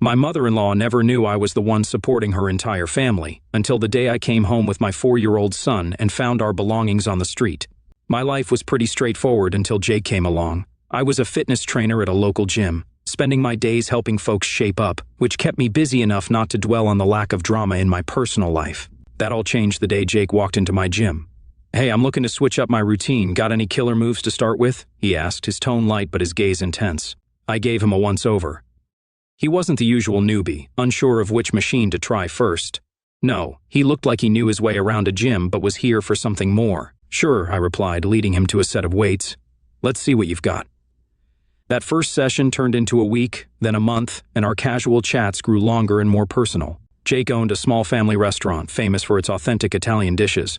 My mother-in-law never knew I was the one supporting her entire family, until the day I came home with my 4-year-old son and found our belongings on the street. My life was pretty straightforward until Jake came along. I was a fitness trainer at a local gym, spending my days helping folks shape up, which kept me busy enough not to dwell on the lack of drama in my personal life. That all changed the day Jake walked into my gym. "Hey, I'm looking to switch up my routine. Got any killer moves to start with?" he asked, his tone light but his gaze intense. I gave him a once-over. He wasn't the usual newbie, unsure of which machine to try first. No, he looked like he knew his way around a gym but was here for something more. "Sure," I replied, leading him to a set of weights. "Let's see what you've got." That first session turned into a week, then a month, and our casual chats grew longer and more personal. Jake owned a small family restaurant famous for its authentic Italian dishes.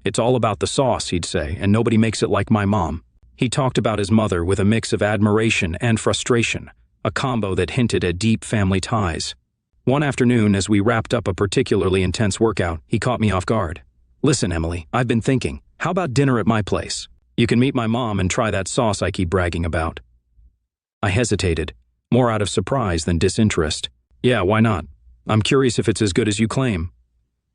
"It's all about the sauce," he'd say, "and nobody makes it like my mom." He talked about his mother with a mix of admiration and frustration, a combo that hinted at deep family ties. One afternoon, as we wrapped up a particularly intense workout, he caught me off guard. "Listen, Emily, I've been thinking, how about dinner at my place? You can meet my mom and try that sauce I keep bragging about." I hesitated, more out of surprise than disinterest. "Yeah, why not? I'm curious if it's as good as you claim."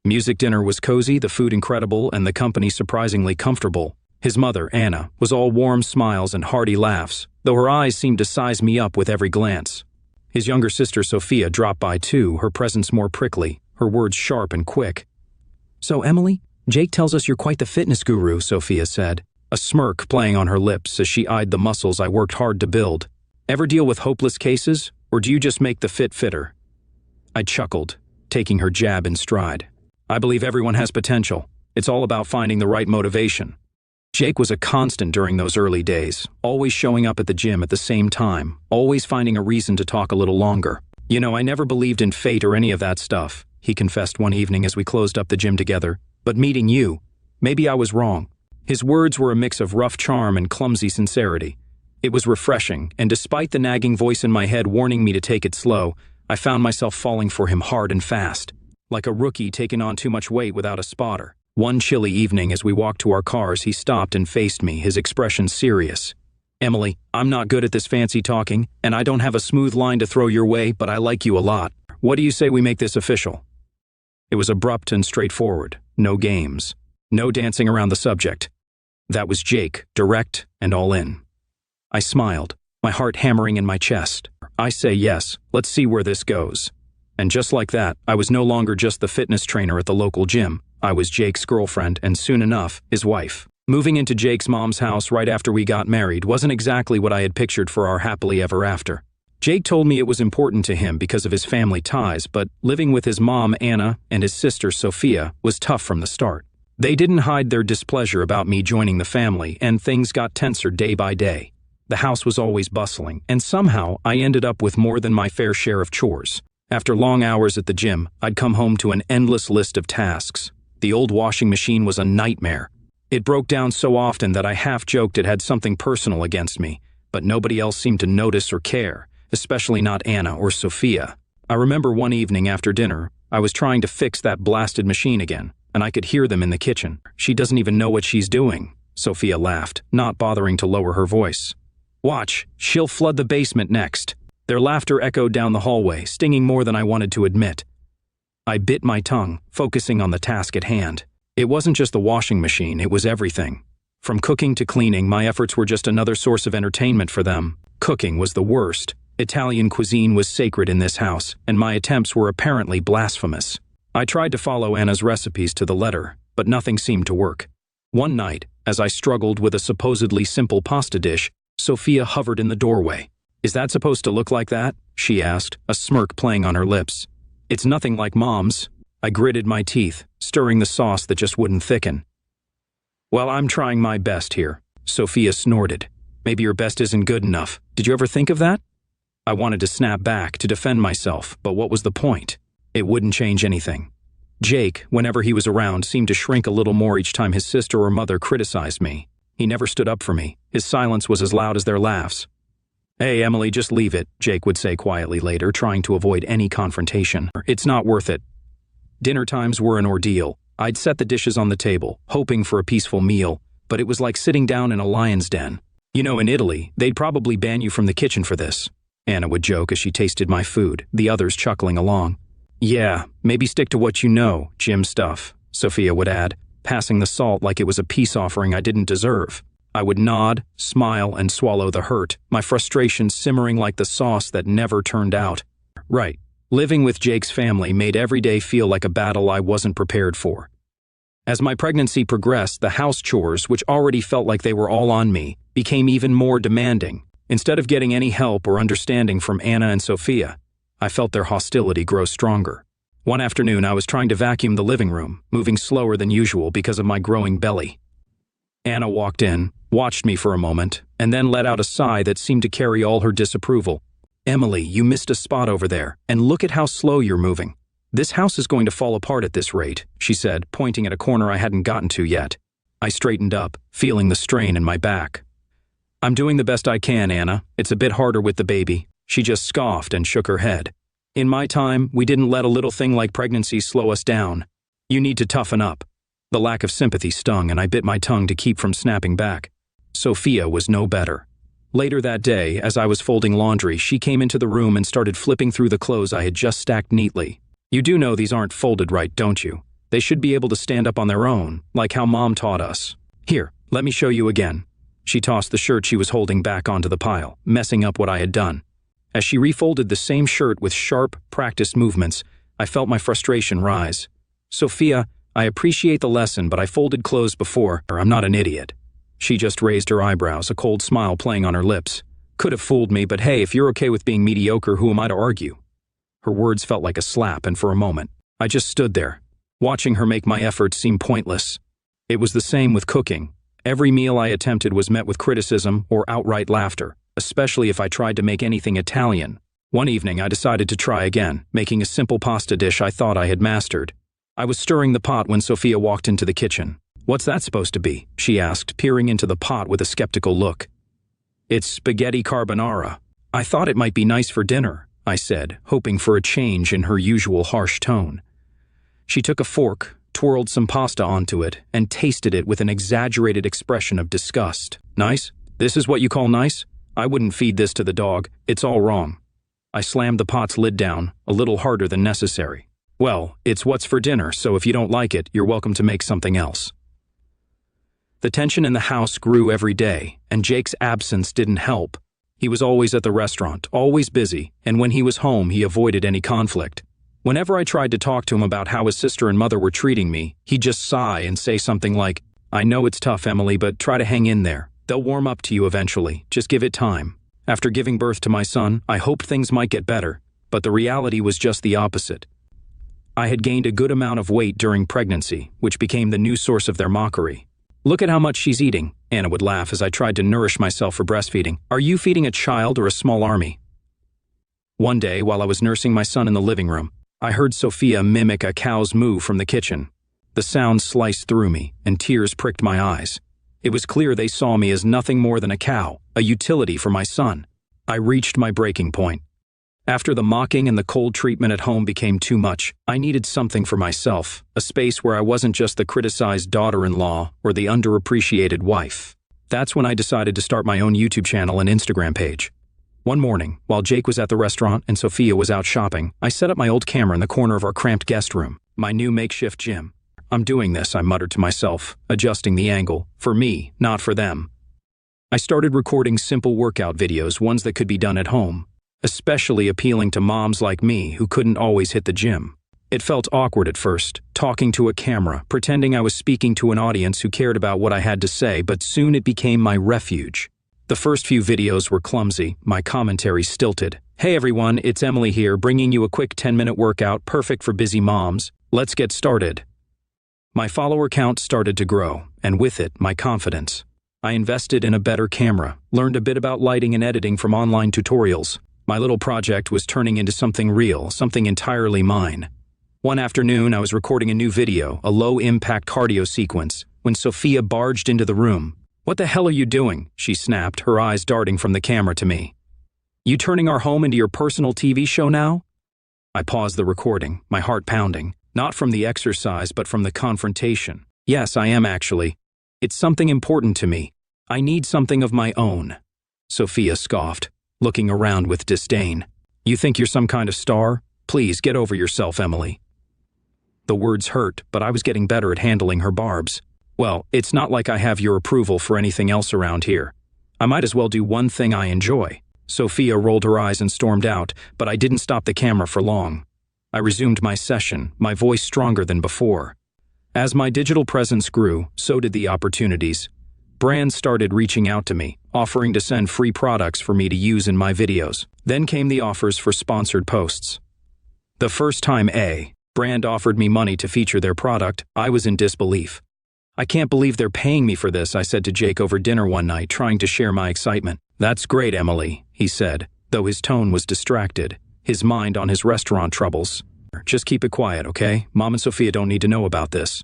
Music dinner was cozy, the food incredible, and the company surprisingly comfortable. His mother, Anna, was all warm smiles and hearty laughs, though her eyes seemed to size me up with every glance. His younger sister, Sophia, dropped by too, her presence more prickly, her words sharp and quick. "So, Emily, Jake tells us you're quite the fitness guru," Sophia said, a smirk playing on her lips as she eyed the muscles I worked hard to build. "Ever deal with hopeless cases, or do you just make the fit fitter?" I chuckled, taking her jab in stride. "I believe everyone has potential. It's all about finding the right motivation." Jake was a constant during those early days, always showing up at the gym at the same time, always finding a reason to talk a little longer. "You know, I never believed in fate or any of that stuff," he confessed one evening as we closed up the gym together. "But meeting you, maybe I was wrong." His words were a mix of rough charm and clumsy sincerity. It was refreshing, and despite the nagging voice in my head warning me to take it slow, I found myself falling for him hard and fast, like a rookie taking on too much weight without a spotter. One chilly evening as we walked to our cars, he stopped and faced me, his expression serious. "Emily, I'm not good at this fancy talking, and I don't have a smooth line to throw your way, but I like you a lot. What do you say we make this official?" It was abrupt and straightforward. No games. No dancing around the subject. That was Jake, direct and all in. I smiled, my heart hammering in my chest. "I say yes, let's see where this goes." And just like that, I was no longer just the fitness trainer at the local gym. I was Jake's girlfriend and soon enough, his wife. Moving into Jake's mom's house right after we got married wasn't exactly what I had pictured for our happily ever after. Jake told me it was important to him because of his family ties, but living with his mom, Anna, and his sister, Sophia, was tough from the start. They didn't hide their displeasure about me joining the family, and things got tenser day by day. The house was always bustling, and somehow I ended up with more than my fair share of chores. After long hours at the gym, I'd come home to an endless list of tasks. The old washing machine was a nightmare. It broke down so often that I half joked it had something personal against me, but nobody else seemed to notice or care, especially not Anna or Sophia. I remember one evening after dinner, I was trying to fix that blasted machine again, and I could hear them in the kitchen. "She doesn't even know what she's doing," Sophia laughed, not bothering to lower her voice. "Watch, she'll flood the basement next." Their laughter echoed down the hallway, stinging more than I wanted to admit. I bit my tongue, focusing on the task at hand. It wasn't just the washing machine, it was everything. From cooking to cleaning, my efforts were just another source of entertainment for them. Cooking was the worst. Italian cuisine was sacred in this house, and my attempts were apparently blasphemous. I tried to follow Anna's recipes to the letter, but nothing seemed to work. One night, as I struggled with a supposedly simple pasta dish, Sophia hovered in the doorway. "Is that supposed to look like that?" she asked, a smirk playing on her lips. "It's nothing like Mom's." I gritted my teeth, stirring the sauce that just wouldn't thicken. "Well, I'm trying my best here," Sophia snorted. "Maybe your best isn't good enough. Did you ever think of that?" I wanted to snap back, to defend myself, but what was the point? It wouldn't change anything. Jake, whenever he was around, seemed to shrink a little more each time his sister or mother criticized me. He never stood up for me. His silence was as loud as their laughs. "Hey, Emily, just leave it," Jake would say quietly later, trying to avoid any confrontation. "It's not worth it." Dinner times were an ordeal. I'd set the dishes on the table, hoping for a peaceful meal, but it was like sitting down in a lion's den. You know, in Italy, they'd probably ban you from the kitchen for this. Anna would joke as she tasted my food, the others chuckling along. Yeah, maybe stick to what you know, gym stuff, Sophia would add, passing the salt like it was a peace offering I didn't deserve. I would nod, smile, and swallow the hurt, my frustration simmering like the sauce that never turned out. Right. Living with Jake's family made every day feel like a battle I wasn't prepared for. As my pregnancy progressed, the house chores, which already felt like they were all on me, became even more demanding. Instead of getting any help or understanding from Anna and Sophia, I felt their hostility grow stronger. One afternoon, I was trying to vacuum the living room, moving slower than usual because of my growing belly. Anna walked in, watched me for a moment, and then let out a sigh that seemed to carry all her disapproval. Emily, you missed a spot over there, and look at how slow you're moving. This house is going to fall apart at this rate, she said, pointing at a corner I hadn't gotten to yet. I straightened up, feeling the strain in my back. I'm doing the best I can, Anna. It's a bit harder with the baby. She just scoffed and shook her head. In my time, we didn't let a little thing like pregnancy slow us down. You need to toughen up. The lack of sympathy stung, and I bit my tongue to keep from snapping back. Sophia was no better. Later that day, as I was folding laundry, she came into the room and started flipping through the clothes I had just stacked neatly. You do know these aren't folded right, don't you? They should be able to stand up on their own, like how Mom taught us. Here, let me show you again. She tossed the shirt she was holding back onto the pile, messing up what I had done. As she refolded the same shirt with sharp, practiced movements, I felt my frustration rise. Sophia, I appreciate the lesson, but I folded clothes before, or I'm not an idiot. She just raised her eyebrows, a cold smile playing on her lips. Could have fooled me, but hey, if you're okay with being mediocre, who am I to argue? Her words felt like a slap, and for a moment, I just stood there, watching her make my efforts seem pointless. It was the same with cooking. Every meal I attempted was met with criticism or outright laughter, especially if I tried to make anything Italian. One evening, I decided to try again, making a simple pasta dish I thought I had mastered. I was stirring the pot when Sophia walked into the kitchen. What's that supposed to be? She asked, peering into the pot with a skeptical look. It's spaghetti carbonara. I thought it might be nice for dinner, I said, hoping for a change in her usual harsh tone. She took a fork, twirled some pasta onto it, and tasted it with an exaggerated expression of disgust. Nice? This is what you call nice? I wouldn't feed this to the dog. It's all wrong. I slammed the pot's lid down, a little harder than necessary. Well, it's what's for dinner, so if you don't like it, you're welcome to make something else. The tension in the house grew every day, and Jake's absence didn't help. He was always at the restaurant, always busy, and when he was home, he avoided any conflict. Whenever I tried to talk to him about how his sister and mother were treating me, he'd just sigh and say something like, I know it's tough, Emily, but try to hang in there. They'll warm up to you eventually. Just give it time. After giving birth to my son, I hoped things might get better, but the reality was just the opposite. I had gained a good amount of weight during pregnancy, which became the new source of their mockery. Look at how much she's eating, Anna would laugh as I tried to nourish myself for breastfeeding. Are you feeding a child or a small army? One day, while I was nursing my son in the living room, I heard Sophia mimic a cow's moo from the kitchen. The sound sliced through me, and tears pricked my eyes. It was clear they saw me as nothing more than a cow, a utility for my son. I reached my breaking point. After the mocking and the cold treatment at home became too much, I needed something for myself, a space where I wasn't just the criticized daughter-in-law or the underappreciated wife. That's when I decided to start my own YouTube channel and Instagram page. One morning, while Jake was at the restaurant and Sophia was out shopping, I set up my old camera in the corner of our cramped guest room, my new makeshift gym. I'm doing this, I muttered to myself, adjusting the angle, for me, not for them. I started recording simple workout videos, ones that could be done at home, especially appealing to moms like me who couldn't always hit the gym. It felt awkward at first, talking to a camera, pretending I was speaking to an audience who cared about what I had to say, but soon it became my refuge. The first few videos were clumsy, my commentary stilted. Hey everyone, it's Emily here, bringing you a quick 10-minute workout perfect for busy moms. Let's get started. My follower count started to grow, and with it, my confidence. I invested in a better camera, learned a bit about lighting and editing from online tutorials. My little project was turning into something real, something entirely mine. One afternoon, I was recording a new video, a low-impact cardio sequence, when Sophia barged into the room. What the hell are you doing? She snapped, her eyes darting from the camera to me. You turning our home into your personal TV show now? I paused the recording, my heart pounding, not from the exercise but from the confrontation. Yes, I am actually. It's something important to me. I need something of my own. Sophia scoffed. looking around with disdain. You think you're some kind of star? Please get over yourself, Emily. The words hurt, but I was getting better at handling her barbs. Well, it's not like I have your approval for anything else around here. I might as well do one thing I enjoy. Sophia rolled her eyes and stormed out, but I didn't stop the camera for long. I resumed my session, my voice stronger than before. As my digital presence grew, so did the opportunities. Brands started reaching out to me, offering to send free products for me to use in my videos. Then came the offers for sponsored posts. The first time a brand offered me money to feature their product, I was in disbelief. I can't believe they're paying me for this, I said to Jake over dinner one night, trying to share my excitement. That's great, Emily, he said, though his tone was distracted, his mind on his restaurant troubles. Just keep it quiet, okay? Mom and Sophia don't need to know about this.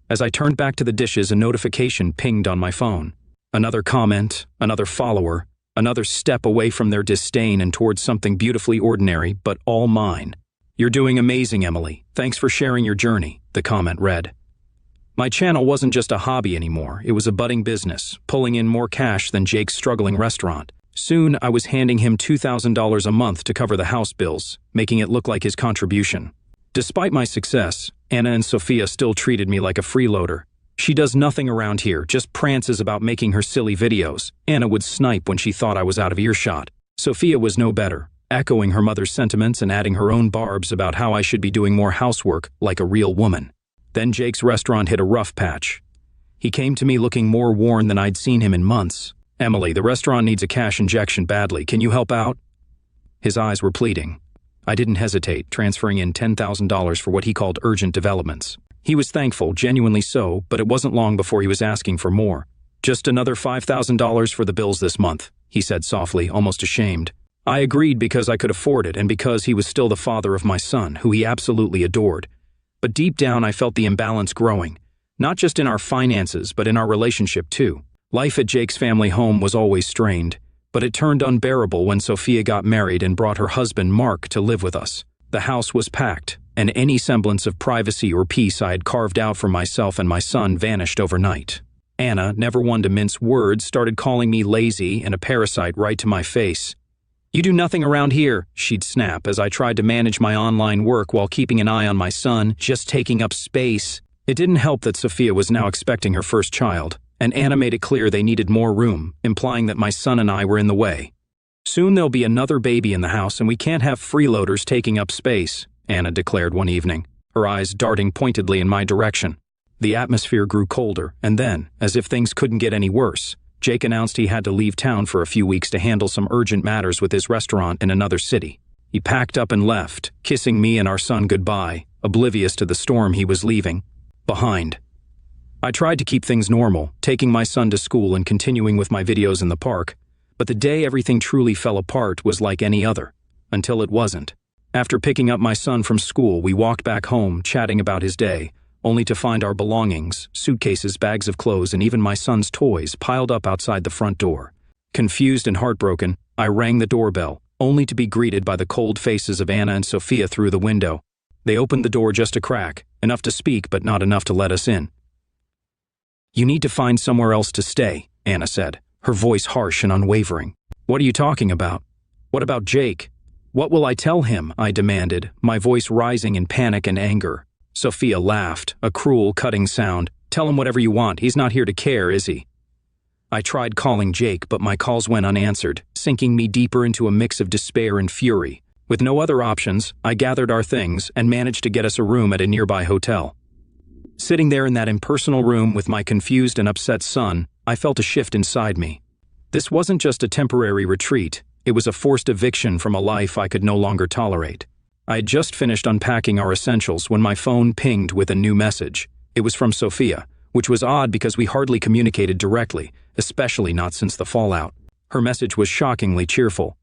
As I turned back to the dishes, a notification pinged on my phone. Another comment, another follower, another step away from their disdain and towards something beautifully ordinary, but all mine. You're doing amazing, Emily. Thanks for sharing your journey, the comment read. My channel wasn't just a hobby anymore, it was a budding business, pulling in more cash than Jake's struggling restaurant. Soon, I was handing him $2,000 a month to cover the house bills, making it look like his contribution. Despite my success, Anna and Sophia still treated me like a freeloader. She does nothing around here, just prances about making her silly videos. Anna would snipe when she thought I was out of earshot. Sophia was no better, echoing her mother's sentiments and adding her own barbs about how I should be doing more housework like a real woman. Then Jake's restaurant hit a rough patch. He came to me looking more worn than I'd seen him in months. Emily, the restaurant needs a cash injection badly. Can you help out? His eyes were pleading. I didn't hesitate, transferring in $10,000 for what he called urgent developments. He was thankful, genuinely so, but it wasn't long before he was asking for more. Just another $5,000 for the bills this month, he said softly, almost ashamed. I agreed because I could afford it and because he was still the father of my son, who he absolutely adored. But deep down I felt the imbalance growing, not just in our finances, but in our relationship too. Life at Jake's family home was always strained, but it turned unbearable when Sophia got married and brought her husband Mark to live with us. The house was packed, and any semblance of privacy or peace I had carved out for myself and my son vanished overnight. Anna, never one to mince words, started calling me lazy and a parasite right to my face. You do nothing around here, she'd snap as I tried to manage my online work while keeping an eye on my son, just taking up space. It didn't help that Sophia was now expecting her first child, and Anna made it clear they needed more room, implying that my son and I were in the way. Soon there'll be another baby in the house and we can't have freeloaders taking up space, Anna declared one evening, her eyes darting pointedly in my direction. The atmosphere grew colder, and then, as if things couldn't get any worse, Jake announced he had to leave town for a few weeks to handle some urgent matters with his restaurant in another city. He packed up and left, kissing me and our son goodbye, oblivious to the storm he was leaving behind. I tried to keep things normal, taking my son to school and continuing with my videos in the park, but the day everything truly fell apart was like any other, until it wasn't. After picking up my son from school, we walked back home, chatting about his day, only to find our belongings, suitcases, bags of clothes, and even my son's toys piled up outside the front door. Confused and heartbroken, I rang the doorbell, only to be greeted by the cold faces of Anna and Sophia through the window. They opened the door just a crack, enough to speak but not enough to let us in. You need to find somewhere else to stay, Anna said, her voice harsh and unwavering. What are you talking about? What about Jake? What will I tell him? I demanded, my voice rising in panic and anger. Sophia laughed, a cruel, cutting sound. Tell him whatever you want, he's not here to care, is he? I tried calling Jake, but my calls went unanswered, sinking me deeper into a mix of despair and fury. With no other options, I gathered our things and managed to get us a room at a nearby hotel. Sitting there in that impersonal room with my confused and upset son, I felt a shift inside me. This wasn't just a temporary retreat, it was a forced eviction from a life I could no longer tolerate. I had just finished unpacking our essentials when my phone pinged with a new message. It was from Sophia, which was odd because we hardly communicated directly, especially not since the fallout. Her message was shockingly cheerful.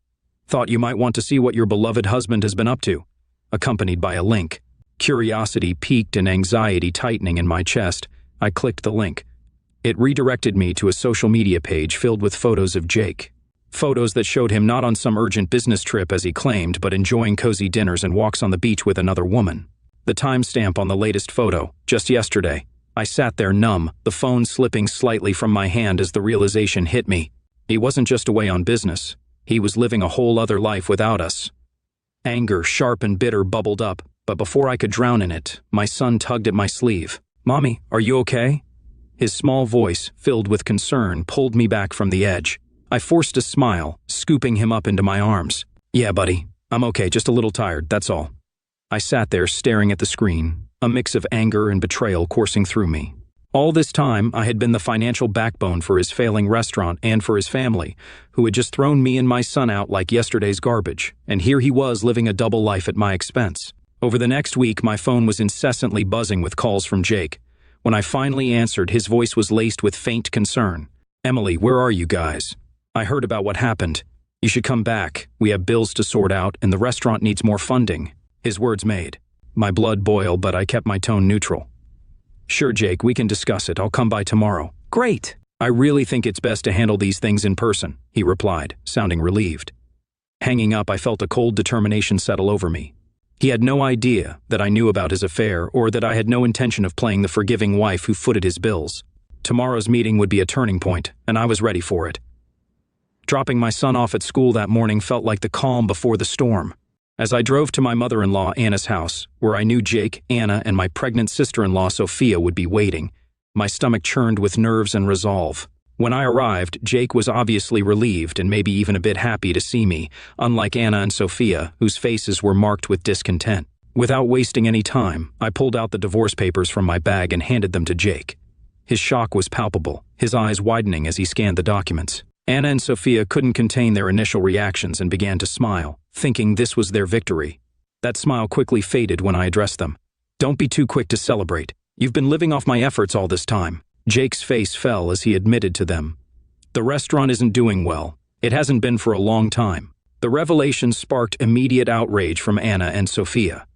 Thought you might want to see what your beloved husband has been up to, accompanied by a link. Curiosity piqued and anxiety tightening in my chest. I clicked the link. It redirected me to a social media page filled with photos of Jake. Photos that showed him not on some urgent business trip as he claimed, but enjoying cozy dinners and walks on the beach with another woman. The timestamp on the latest photo, just yesterday. I sat there numb, the phone slipping slightly from my hand as the realization hit me. He wasn't just away on business. He was living a whole other life without us. Anger, sharp and bitter, bubbled up, but before I could drown in it, my son tugged at my sleeve. "Mommy, are you okay?" His small voice, filled with concern, pulled me back from the edge. I forced a smile, scooping him up into my arms. "Yeah, buddy, I'm okay, just a little tired, that's all." I sat there staring at the screen, a mix of anger and betrayal coursing through me. All this time, I had been the financial backbone for his failing restaurant and for his family, who had just thrown me and my son out like yesterday's garbage, and here he was living a double life at my expense. Over the next week, my phone was incessantly buzzing with calls from Jake. When I finally answered, his voice was laced with faint concern. "Emily, where are you guys? I heard about what happened. You should come back. We have bills to sort out, and the restaurant needs more funding." His words made my blood boil, but I kept my tone neutral. "Sure, Jake, we can discuss it. I'll come by tomorrow." "Great. I really think it's best to handle these things in person," he replied, sounding relieved. Hanging up, I felt a cold determination settle over me. He had no idea that I knew about his affair or that I had no intention of playing the forgiving wife who footed his bills. Tomorrow's meeting would be a turning point, and I was ready for it. Dropping my son off at school that morning felt like the calm before the storm. As I drove to my mother-in-law Anna's house, where I knew Jake, Anna, and my pregnant sister-in-law Sophia would be waiting, my stomach churned with nerves and resolve. When I arrived, Jake was obviously relieved and maybe even a bit happy to see me, unlike Anna and Sophia, whose faces were marked with discontent. Without wasting any time, I pulled out the divorce papers from my bag and handed them to Jake. His shock was palpable, his eyes widening as he scanned the documents. Anna and Sophia couldn't contain their initial reactions and began to smile, thinking this was their victory. That smile quickly faded when I addressed them. "Don't be too quick to celebrate. You've been living off my efforts all this time." Jake's face fell as he admitted to them. "The restaurant isn't doing well. It hasn't been for a long time." The revelation sparked immediate outrage from Anna and Sophia.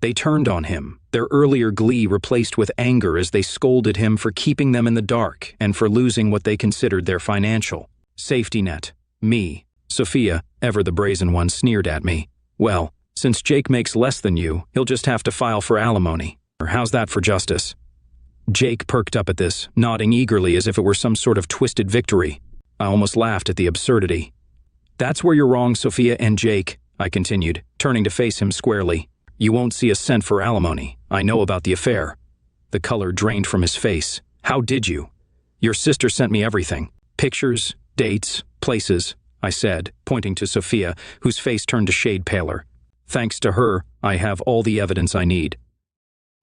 They turned on him, their earlier glee replaced with anger as they scolded him for keeping them in the dark and for losing what they considered their financial safety net. Me, Sophia, ever the brazen one, sneered at me. "Well, since Jake makes less than you, he'll just have to file for alimony. Or how's that for justice?" Jake perked up at this, nodding eagerly as if it were some sort of twisted victory. I almost laughed at the absurdity. "That's where you're wrong, Sophia and Jake," I continued, turning to face him squarely. "You won't see a cent for alimony. I know about the affair." The color drained from his face. "How did you?" "Your sister sent me everything. Pictures, dates, places," I said, pointing to Sophia, whose face turned a shade paler. "Thanks to her, I have all the evidence I need."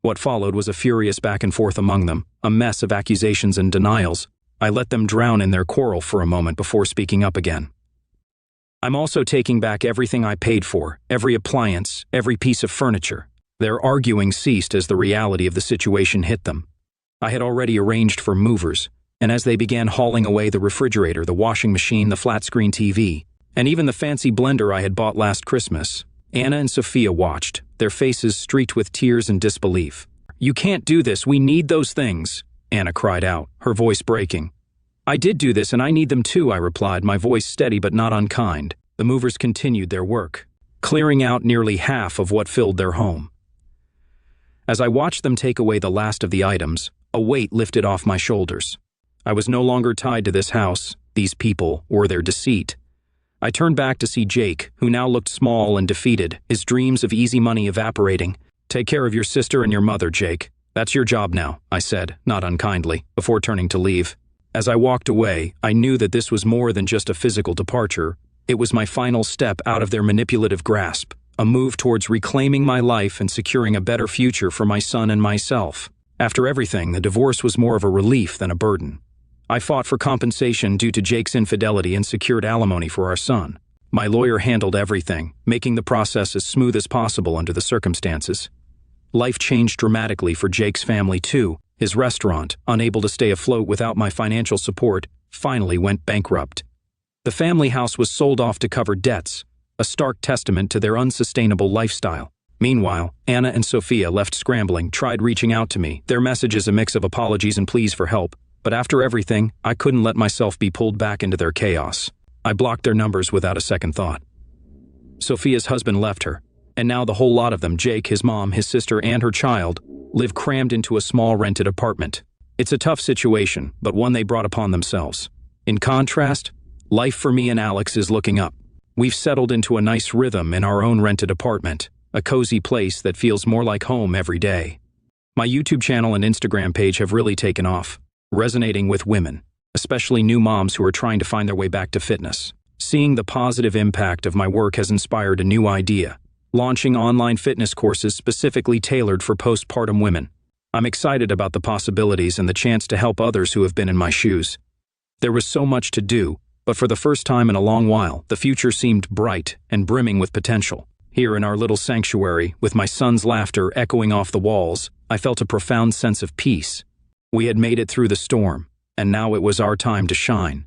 What followed was a furious back and forth among them, a mess of accusations and denials. I let them drown in their quarrel for a moment before speaking up again. "I'm also taking back everything I paid for, every appliance, every piece of furniture." Their arguing ceased as the reality of the situation hit them. I had already arranged for movers, and as they began hauling away the refrigerator, the washing machine, the flat-screen TV, and even the fancy blender I had bought last Christmas, Anna and Sophia watched, their faces streaked with tears and disbelief. "You can't do this, we need those things," Anna cried out, her voice breaking. "I did do this and I need them too," I replied, my voice steady but not unkind. The movers continued their work, clearing out nearly half of what filled their home. As I watched them take away the last of the items, a weight lifted off my shoulders. I was no longer tied to this house, these people, or their deceit. I turned back to see Jake, who now looked small and defeated, his dreams of easy money evaporating. "Take care of your sister and your mother, Jake. That's your job now," I said, not unkindly, before turning to leave. As I walked away, I knew that this was more than just a physical departure. It was my final step out of their manipulative grasp, a move towards reclaiming my life and securing a better future for my son and myself. After everything, the divorce was more of a relief than a burden. I fought for compensation due to Jake's infidelity and secured alimony for our son. My lawyer handled everything, making the process as smooth as possible under the circumstances. Life changed dramatically for Jake's family too. His restaurant, unable to stay afloat without my financial support, finally went bankrupt. The family house was sold off to cover debts, a stark testament to their unsustainable lifestyle. Meanwhile, Anna and Sophia, left scrambling, tried reaching out to me, their messages a mix of apologies and pleas for help. But after everything, I couldn't let myself be pulled back into their chaos. I blocked their numbers without a second thought. Sophia's husband left her, and now the whole lot of them, Jake, his mom, his sister, and her child, live crammed into a small rented apartment. It's a tough situation, but one they brought upon themselves. In contrast, life for me and Alex is looking up. We've settled into a nice rhythm in our own rented apartment, a cozy place that feels more like home every day. My YouTube channel and Instagram page have really taken off, resonating with women, especially new moms who are trying to find their way back to fitness. Seeing the positive impact of my work has inspired a new idea: launching online fitness courses specifically tailored for postpartum women. I'm excited about the possibilities and the chance to help others who have been in my shoes. There was so much to do, but for the first time in a long while, the future seemed bright and brimming with potential. Here in our little sanctuary, with my son's laughter echoing off the walls, I felt a profound sense of peace. We had made it through the storm, and now it was our time to shine.